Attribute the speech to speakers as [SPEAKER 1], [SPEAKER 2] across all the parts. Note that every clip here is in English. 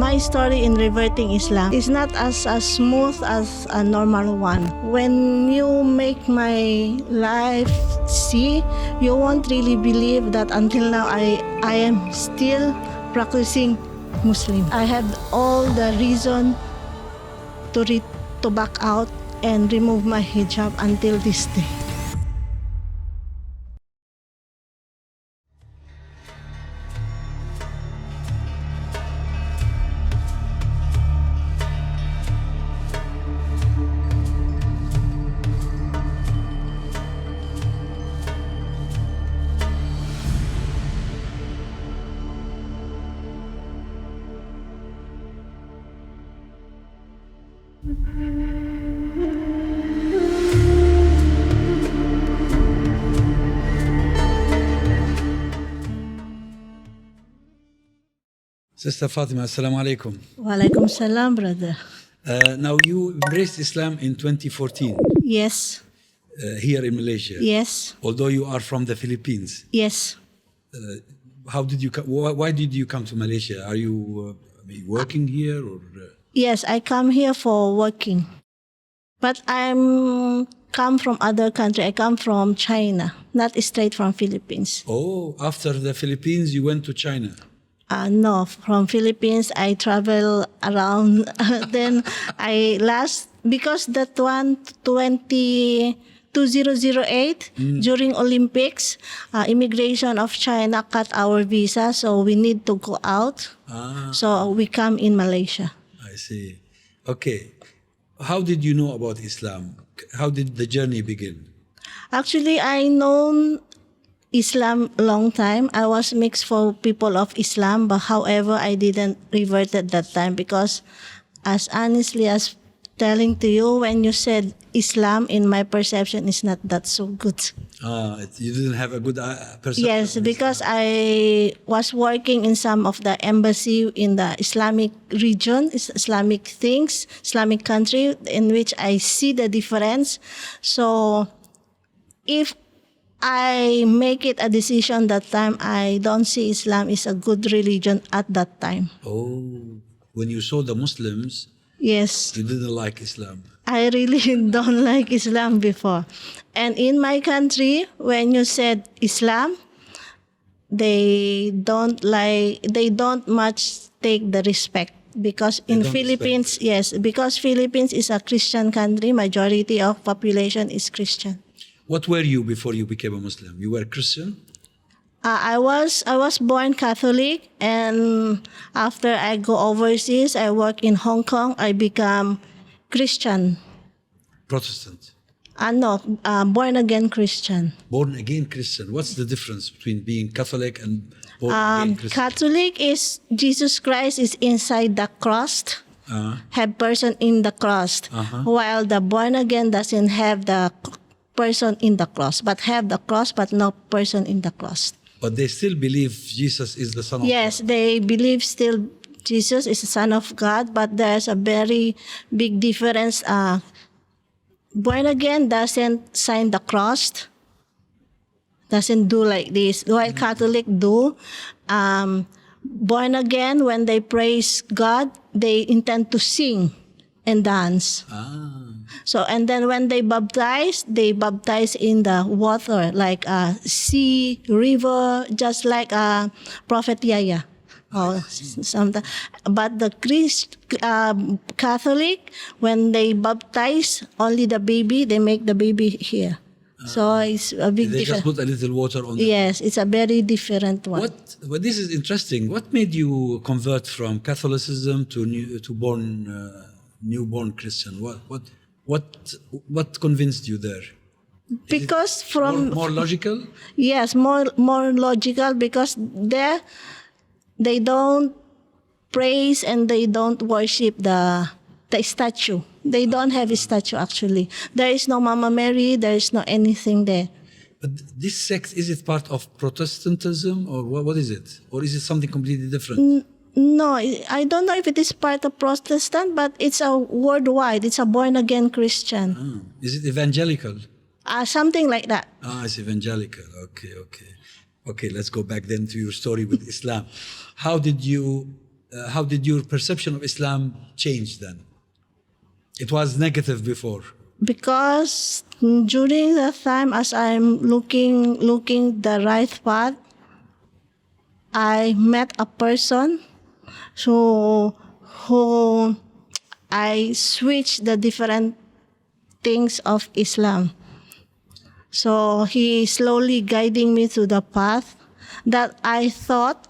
[SPEAKER 1] My story in reverting Islam is not as smooth as a normal one. When you make my life see, you won't really believe that until now I am still practicing Muslim. I have all the reason to back out and remove my hijab until this day.
[SPEAKER 2] Sister Fatima, assalamu alaikum.
[SPEAKER 1] Wa alaikum salam, brother.
[SPEAKER 2] Now you embraced Islam in 2014
[SPEAKER 1] Yes,
[SPEAKER 2] here in Malaysia.
[SPEAKER 1] yes,
[SPEAKER 2] Although you are from the Philippines.
[SPEAKER 1] yes.
[SPEAKER 2] How did you? Why did you come to Malaysia? Are you working here or?
[SPEAKER 1] Yes, I come here for working. But I'm come from other country. I come from China, not straight from Philippines.
[SPEAKER 2] Oh, after the Philippines, you went to China.
[SPEAKER 1] No, from Philippines I travel around. Then because that 2008 during Olympics, immigration of China cut our visa, so we need to go out. So we come in Malaysia.
[SPEAKER 2] I see. Okay. How did you know about Islam? How did the journey begin?
[SPEAKER 1] Actually, I known Islam long time. I was mixed for people of Islam, but however, I didn't revert at that time because, as honestly as telling to you, when you said Islam, in my perception, is not that so good.
[SPEAKER 2] You didn't have a good perception.
[SPEAKER 1] Yes, because I was working in some of the embassy in the Islamic region, Islamic things, Islamic country, in which I see the difference. So, if I make it a decision that time, I don't see Islam is a good religion at that time.
[SPEAKER 2] Oh, when you saw the Muslims,
[SPEAKER 1] Yes,
[SPEAKER 2] you didn't like Islam.
[SPEAKER 1] I really don't like Islam before. And in my country, when you said Islam, they don't much take the respect. Because in Philippines, yes, because Philippines is a Christian country, majority of population is Christian.
[SPEAKER 2] What were you before you became a Muslim? You were Christian?
[SPEAKER 1] I was born Catholic, and after I go overseas, I work in Hong Kong. I become Christian.
[SPEAKER 2] Protestant?
[SPEAKER 1] No, born again Christian.
[SPEAKER 2] Born again Christian. What's the difference between being Catholic and born again Christian?
[SPEAKER 1] Catholic is Jesus Christ is inside the cross. Have person in the cross, while the born again doesn't have the person in the cross, but have the cross, but no person in the cross.
[SPEAKER 2] But they still believe Jesus is the Son of God.
[SPEAKER 1] Yes, they believe still Jesus is the Son of God, but there's a very big difference. Born again doesn't sign the cross, doesn't do like this, while Catholic do. Born again, when they praise God, they intend to sing and dance. So, and then when they baptize in the water, like a sea, river, just like a Prophet Yahya. Something. But the Catholic, when they baptize only the baby, they make the baby here. So it's a big
[SPEAKER 2] They
[SPEAKER 1] difference.
[SPEAKER 2] just put a little water on
[SPEAKER 1] Yes, it's a very different one.
[SPEAKER 2] Well, this is interesting. What made you convert from Catholicism to newborn Christian? What convinced you there?
[SPEAKER 1] Because from
[SPEAKER 2] More logical?
[SPEAKER 1] yes, more logical, because there they don't praise and they don't worship the statue. They don't have a statue actually. There is no Mama Mary, there is no anything there.
[SPEAKER 2] But this sect, is it part of Protestantism or what is it? Or is it something completely different?
[SPEAKER 1] No, I don't know if it is part of Protestant, but it's a worldwide. It's a born-again Christian.
[SPEAKER 2] Is it evangelical?
[SPEAKER 1] Something like that.
[SPEAKER 2] It's evangelical. Okay, let's go back then to your story with Islam. How did you how did your perception of Islam change then? It was negative before.
[SPEAKER 1] Because during that time, as I'm looking the right path, I met a person who I switched the different things of Islam. So he slowly guiding me to the path that I thought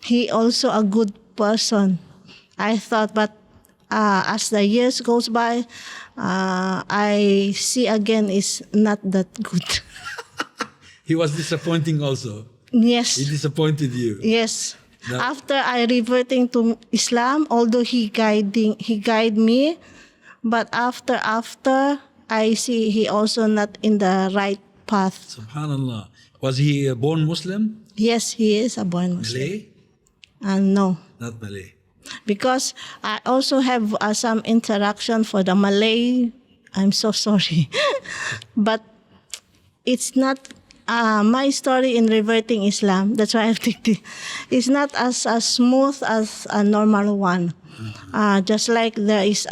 [SPEAKER 1] he also a good person. I thought, but as the years goes by, I see again is not that good.
[SPEAKER 2] He was disappointing also.
[SPEAKER 1] Yes.
[SPEAKER 2] He disappointed you.
[SPEAKER 1] Yes.
[SPEAKER 2] No.
[SPEAKER 1] After I reverting to Islam, although he guide me, but after I see he also not in the right path.
[SPEAKER 2] Subhanallah. Was he a born Muslim?
[SPEAKER 1] Yes, he is a born Muslim.
[SPEAKER 2] Malay?
[SPEAKER 1] No.
[SPEAKER 2] Not Malay.
[SPEAKER 1] Because I also have some interaction for the Malay. I'm so sorry. But it's not my story in reverting Islam. That's why I think it's not as smooth as a normal one. Just like there is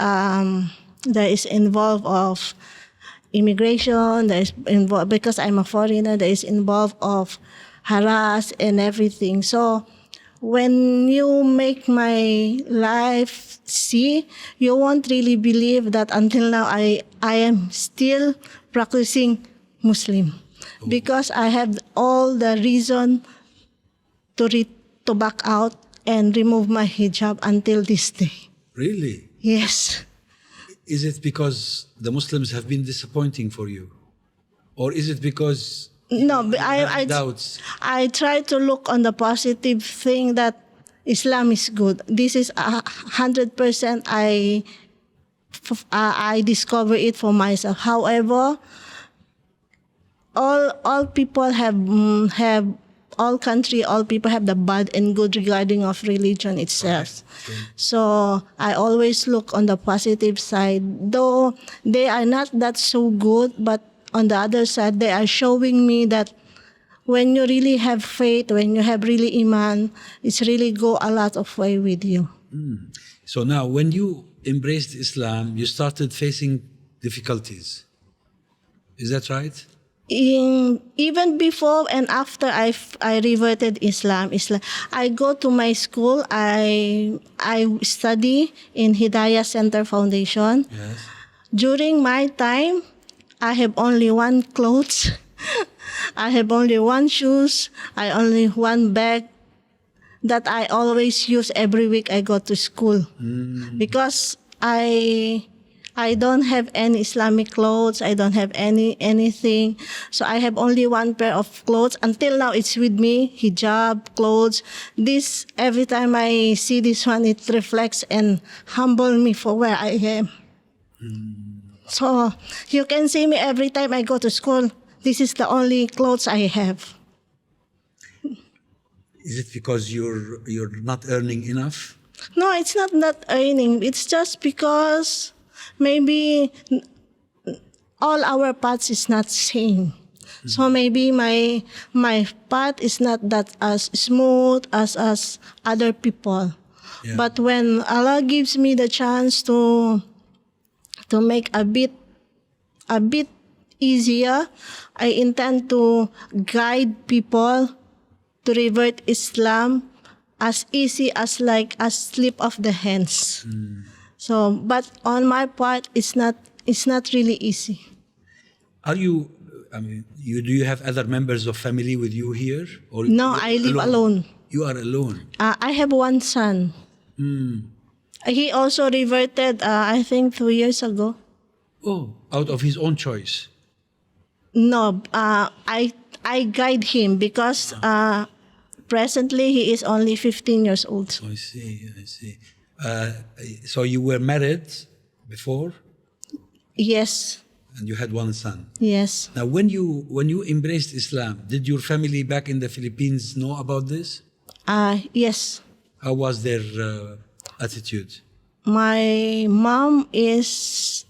[SPEAKER 1] involved of immigration, there is involved, because I'm a foreigner, there is involved of harass and everything. So when you make my life see, you won't really believe that until now I am still practicing Muslim. Because I have all the reason to back out and remove my hijab until this day.
[SPEAKER 2] Really?
[SPEAKER 1] Yes.
[SPEAKER 2] Is it because the Muslims have been disappointing for you? Or is it because
[SPEAKER 1] No, but
[SPEAKER 2] you have doubts?
[SPEAKER 1] I try to look on the positive thing that Islam is good. This is 100% I discover it for myself. However, all people have all country, all people have the bad and good regarding of religion itself.
[SPEAKER 2] Okay.
[SPEAKER 1] So I always look on the positive side, though they are not that so good, but on the other side, they are showing me that when you really have faith, when you have really iman, it's really go a lot of way with you.
[SPEAKER 2] So now, when you embraced Islam, you started facing difficulties. Is that right?
[SPEAKER 1] Even before and after I reverted Islam, I go to my school. I study in Hidayah Center Foundation.
[SPEAKER 2] Yes.
[SPEAKER 1] During my time, I have only one clothes. I have only one shoes. I only one bag that I always use every week I go to school. Because I don't have any Islamic clothes. I don't have anything. So I have only one pair of clothes. Until now, it's with me, hijab, clothes. This, every time I see this one, it reflects and humble me for where I am. So you can see me every time I go to school. This is the only clothes I have.
[SPEAKER 2] Is it because you're not earning enough?
[SPEAKER 1] No, it's not earning. It's just because maybe all our paths is not same. So maybe my path is not that as smooth as other people.
[SPEAKER 2] Yeah.
[SPEAKER 1] But when Allah gives me the chance to make a bit easier, I intend to guide people to revert Islam as easy as like a slip of the hands. So, but on my part, it's not really easy.
[SPEAKER 2] Are you? I mean, do you have other members of family with you here? Or
[SPEAKER 1] No,
[SPEAKER 2] you're
[SPEAKER 1] I live alone.
[SPEAKER 2] You are alone.
[SPEAKER 1] I have one son. He also reverted, I think 2 years ago.
[SPEAKER 2] Oh, out of his own choice.
[SPEAKER 1] No, I guide him because presently he is only 15 years old.
[SPEAKER 2] I see. So you were married before,
[SPEAKER 1] Yes,
[SPEAKER 2] and you had one son.
[SPEAKER 1] yes.
[SPEAKER 2] Now, when you embraced Islam, did your family back in the Philippines know about this?
[SPEAKER 1] Yes.
[SPEAKER 2] How was their attitude?
[SPEAKER 1] My mom is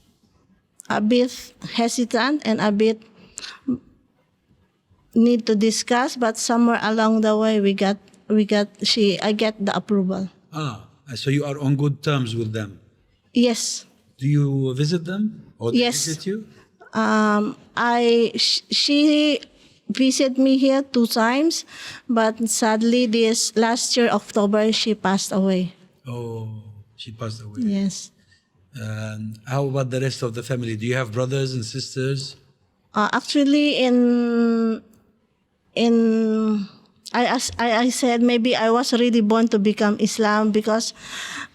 [SPEAKER 1] a bit hesitant and a bit need to discuss, but somewhere along the way I get the approval.
[SPEAKER 2] So you are on good terms with them.
[SPEAKER 1] Yes.
[SPEAKER 2] Do you visit them or they
[SPEAKER 1] Yes.
[SPEAKER 2] visit you?
[SPEAKER 1] She visited me here 2 times, but sadly this last year October she passed away.
[SPEAKER 2] Oh, she passed away.
[SPEAKER 1] Yes.
[SPEAKER 2] And how about the rest of the family? Do you have brothers and sisters?
[SPEAKER 1] Actually, I said maybe I was really born to become Islam because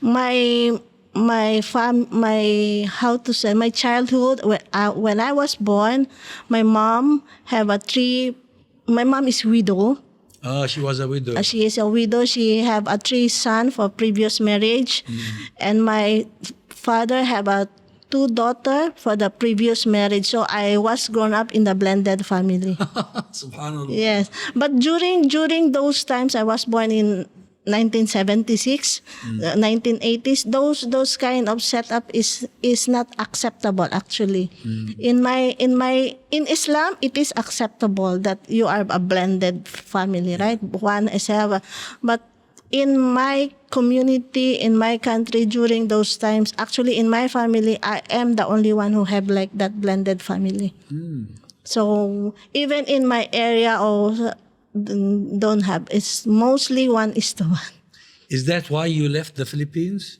[SPEAKER 1] my childhood when I was born, my mom is widow.
[SPEAKER 2] She was a widow.
[SPEAKER 1] She is a widow. She have 3 sons for previous marriage, and my father have 2 daughters for the previous marriage. So I was grown up in the blended family.
[SPEAKER 2] Subhanallah.
[SPEAKER 1] Yes, but during those times, I was born in 1976, 1980s. Those kind of setup is not acceptable actually. In Islam, it is acceptable that you are a blended family, right? One is but in my community, in my country during those times, actually in my family, I am the only one who have like that blended family. So even in my area, don't have. It's mostly 1:1.
[SPEAKER 2] Is that why you left the Philippines?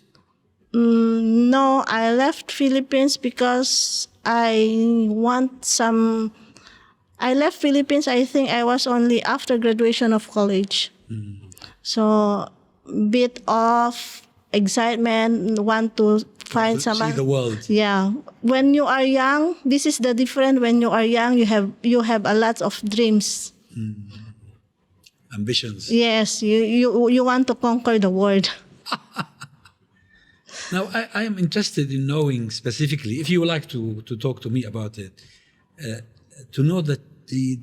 [SPEAKER 1] No, I left Philippines because I left Philippines, I think I was only after graduation of college. So, bit of excitement, want to find
[SPEAKER 2] See the world.
[SPEAKER 1] Yeah. When you are young, this is the difference. When you are young, you have a lot of dreams.
[SPEAKER 2] Ambitions.
[SPEAKER 1] Yes, you want to conquer the world.
[SPEAKER 2] Now, I am interested in knowing specifically, if you would like to talk to me about it, to know the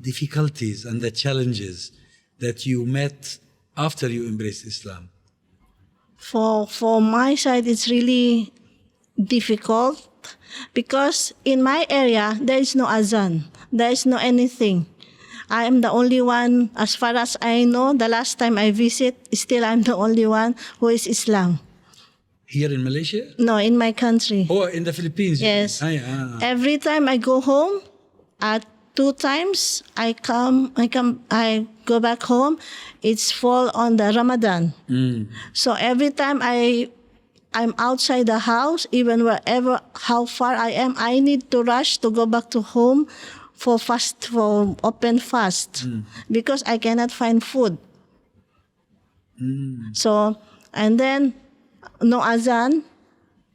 [SPEAKER 2] difficulties and the challenges that you met after you embraced Islam.
[SPEAKER 1] For my side, it's really difficult because in my area, there is no azan. There is no anything. I am the only one, as far as I know, the last time I visit, still I'm the only one who is Islam.
[SPEAKER 2] Here in Malaysia?
[SPEAKER 1] No, in my country.
[SPEAKER 2] Oh, in the Philippines?
[SPEAKER 1] Yes. Every time I go home, 2 times I go back home, it's fall on the Ramadan. So every time I'm outside the house, even how far I am, I need to rush to go back to home for open fast because I cannot find food. So, and then no azan,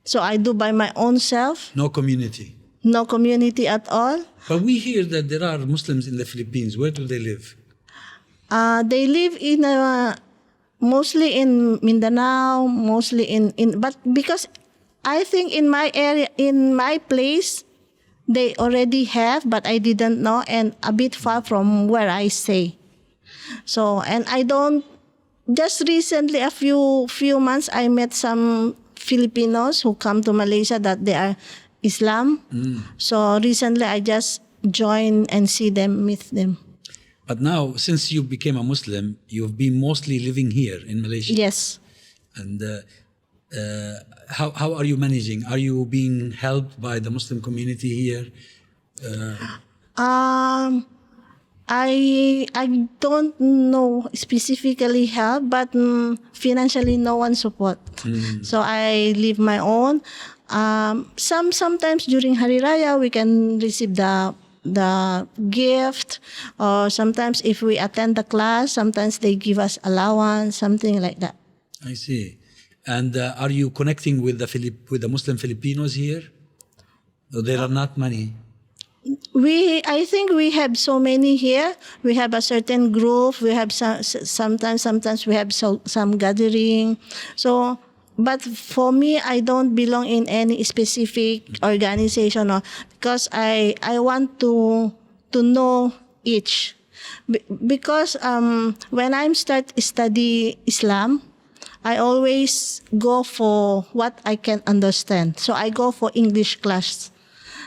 [SPEAKER 1] so I do by my own self.
[SPEAKER 2] No community.
[SPEAKER 1] No community at all.
[SPEAKER 2] But we hear that there are Muslims in the Philippines. Where do they live?
[SPEAKER 1] They live in mostly in Mindanao, mostly but because I think in my area, in my place, they already have, but I didn't know, and a bit far from where I stay. So, and I don't. Just recently, a few months, I met some Filipinos who come to Malaysia that they are Islam. So recently, I just join and see them, meet them.
[SPEAKER 2] But now, since you became a Muslim, you've been mostly living here in Malaysia.
[SPEAKER 1] Yes.
[SPEAKER 2] And how are you managing? Are you being helped by the Muslim community here?
[SPEAKER 1] I don't know specifically help, but financially no one support. So I live my own. Sometimes during Hari Raya we can receive the gift, or sometimes if we attend the class, sometimes they give us allowance, something like that.
[SPEAKER 2] I see. And are you connecting with the Muslim Filipinos here? No, there are not many.
[SPEAKER 1] I think we have so many here. We have a certain group. We have sometimes we have some gathering. So, but for me, I don't belong in any specific organization, because I want to know each. Because when I study Islam, I always go for what I can understand. So I go for English class.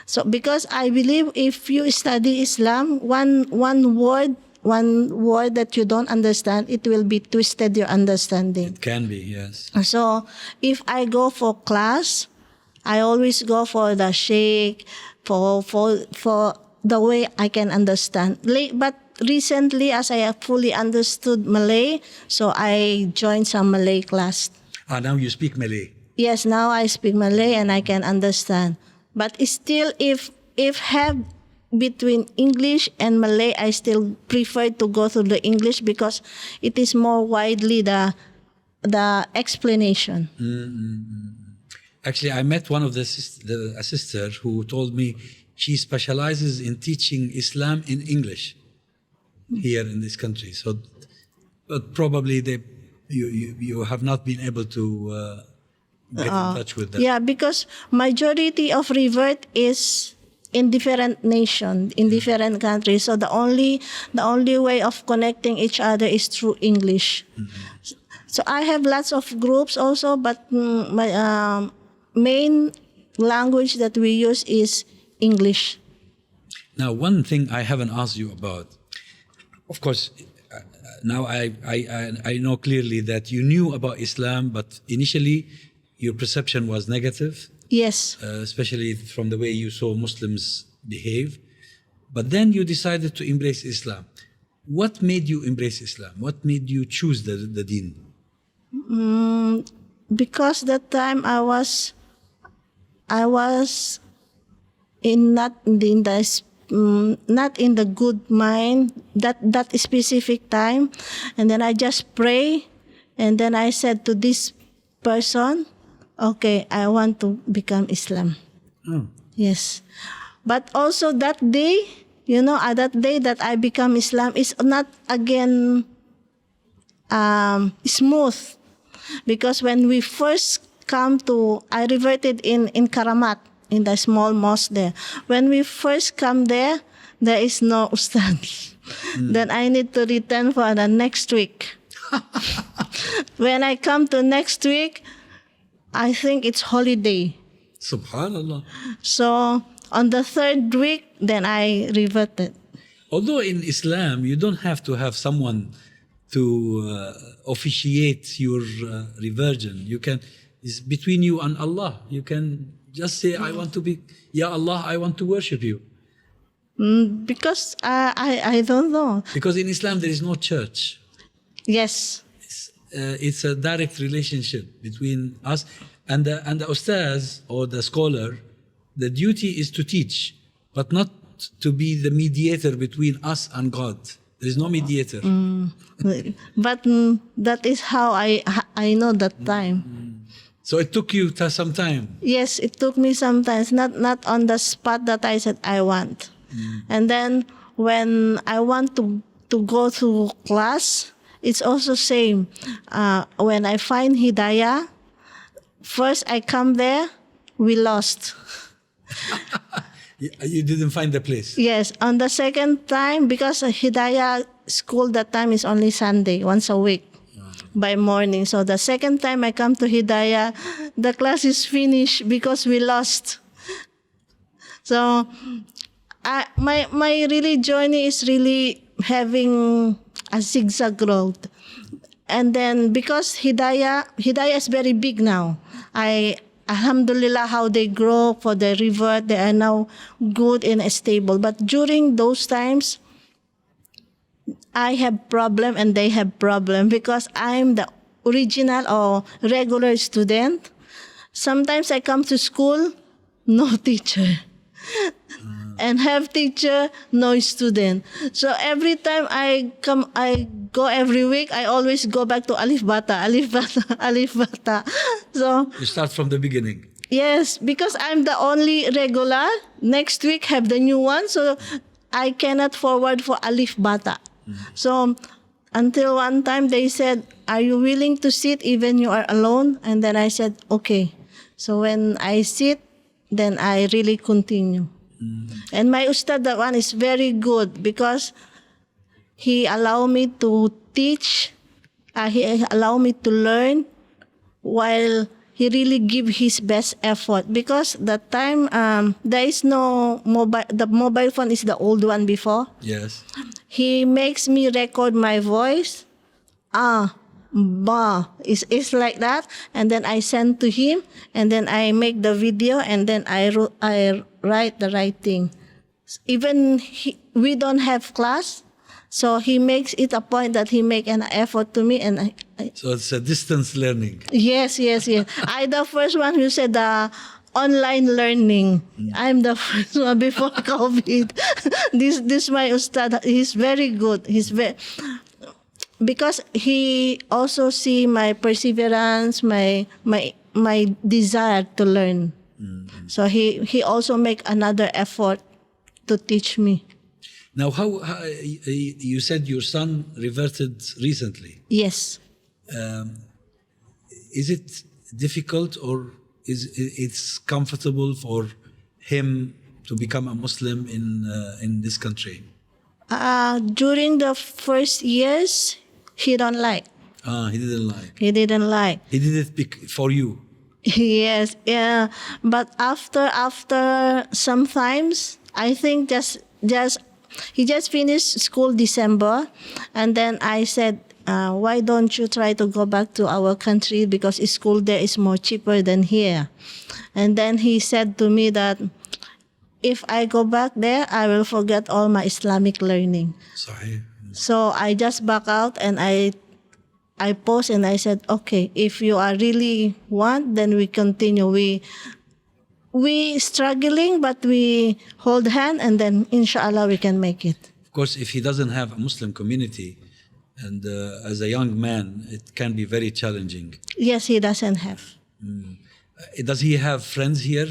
[SPEAKER 1] So because I believe if you study Islam, one word word that you don't understand, it will be twisted your understanding.
[SPEAKER 2] It can be, yes.
[SPEAKER 1] So if I go for class, I always go for the shake, for the way I can understand. But recently, as I have fully understood Malay, so I joined some Malay class.
[SPEAKER 2] Now you speak Malay.
[SPEAKER 1] Yes, now I speak Malay and I can understand. But still, if have between English and Malay, I still prefer to go through the English because it is more widely the explanation.
[SPEAKER 2] Actually, I met one of a sister who told me she specializes in teaching Islam in English here in this country. So, but probably you have not been able to get in touch with them.
[SPEAKER 1] Yeah, because majority of revert is in different nation, in different countries. So the only way of connecting each other is through English. So I have lots of groups also, but my main language that we use is English.
[SPEAKER 2] Now, one thing I haven't asked you about, of course, now I know clearly that you knew about Islam, but initially your perception was negative.
[SPEAKER 1] Yes.
[SPEAKER 2] Especially from the way you saw Muslims behave. But then you decided to embrace Islam. What made you embrace Islam? What made you choose the Deen?
[SPEAKER 1] Because that time I was not in the good mind that specific time, and then I just pray, and then I said to this person, okay, I want to become Islam. Yes. But also that day, that day that I become Islam is not again smooth. Because when we first I reverted in Karamat, in the small mosque there. When we first come there is no ustad. Then I need to return for the next week. When I come to next week, I think it's holiday.
[SPEAKER 2] Subhanallah.
[SPEAKER 1] So on the third week, then I reverted.
[SPEAKER 2] Although in Islam, you don't have to have someone to officiate your reversion. It's between you and Allah. You can just say, I want to be, Ya Allah, I want to worship you.
[SPEAKER 1] Because I don't know.
[SPEAKER 2] Because in Islam, there is no church.
[SPEAKER 1] Yes.
[SPEAKER 2] It's a direct relationship between us and the ustaz or the scholar. The duty is to teach, but not to be the mediator between us and God. There is no mediator.
[SPEAKER 1] But that is how I know that time.
[SPEAKER 2] So it took you some time.
[SPEAKER 1] Yes, it took me some time. It's not on the spot that I said I want. And then when I want to go to class, it's also same. When I find Hidayah, first I come there, we lost.
[SPEAKER 2] You didn't find the place?
[SPEAKER 1] Yes. On the second time, because Hidayah school that time is only Sunday, once a week by morning. So the second time I come to Hidayah, the class is finished because we lost. So my really journey is really having a zigzag road. And then because Hidayah is very big now. Alhamdulillah, how they grow for the revert, they are now good and stable. But during those times, I have problem and they have problem because I'm the original or regular student. Sometimes I come to school, no teacher. And have teacher, no student. So every time I go every week, I always go back to Alif Bata, Alif Bata, Alif Bata. So
[SPEAKER 2] you start from the beginning.
[SPEAKER 1] Yes, because I'm the only regular. Next week have the new one, so I cannot forward for Alif Bata. So until one time they said, are you willing to sit even you are alone? And then I said, okay. So when I sit, then I really continue. And my ustad, that one is very good because he allowed me to teach, he allowed me to learn while he really give his best effort. Because that time, there is no mobile, the mobile phone is the old one before.
[SPEAKER 2] Yes.
[SPEAKER 1] he makes me record my voice. Ba. It's like that. And then I send to him, and then I make the video, and then I write the right thing. Even we don't have class, so he makes it a point that he make an effort to me, and
[SPEAKER 2] So it's a distance learning.
[SPEAKER 1] Yes. I the first one who said online learning. I'm the first one before COVID. this my ustad. He's very good. Because he also see my perseverance, my desire to learn. So he also make another effort to teach me.
[SPEAKER 2] Now, how you said your son reverted recently?
[SPEAKER 1] Yes.
[SPEAKER 2] Is it difficult, or is it's comfortable for him to become a Muslim in this country?
[SPEAKER 1] During the first years, he don't like.
[SPEAKER 2] He didn't like.
[SPEAKER 1] He didn't like.
[SPEAKER 2] He did it for you.
[SPEAKER 1] Yes, yeah. But after sometimes, I think he just finished school December, and then I said, why don't you try to go back to our country, because school there is more cheaper than here. And then he said to me that if I go back there, I will forget all my Islamic learning.
[SPEAKER 2] Sahih.
[SPEAKER 1] So I just back out, and I post, and I said, okay, if you are really want, then we continue. We struggling, but we hold hand, and then inshallah we can make it.
[SPEAKER 2] Of course, if he doesn't have a Muslim community, and as a young man, it can be very challenging.
[SPEAKER 1] Yes, he doesn't have.
[SPEAKER 2] Does he have friends here,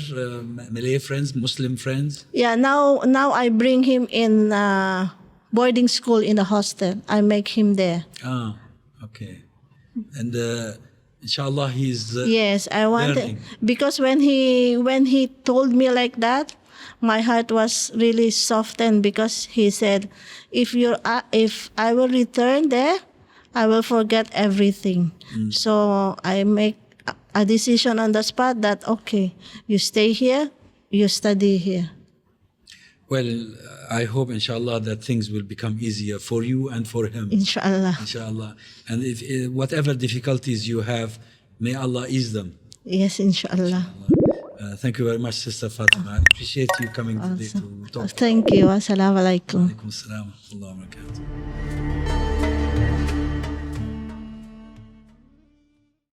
[SPEAKER 2] Malay friends, Muslim friends?
[SPEAKER 1] Yeah, now I bring him in boarding school in the hostel. I make him there.
[SPEAKER 2] Okay. And inshallah, he's
[SPEAKER 1] yes, I want
[SPEAKER 2] learning.
[SPEAKER 1] Because when he told me like that, my heart was really softened, because he said, if I will return there, I will forget everything. So I make a decision on the spot that, okay, you stay here, you study here.
[SPEAKER 2] Well, I hope, inshallah, that things will become easier for you and for him.
[SPEAKER 1] Inshallah.
[SPEAKER 2] Inshallah. And if whatever difficulties you have, may Allah ease them.
[SPEAKER 1] Yes, inshallah.
[SPEAKER 2] Thank you very much, Sister Fatima. I appreciate you coming today to talk.
[SPEAKER 1] Thank you. Assalamu alaikum.
[SPEAKER 2] Alaikum assalam wa rahmatullahi wa barakatuh.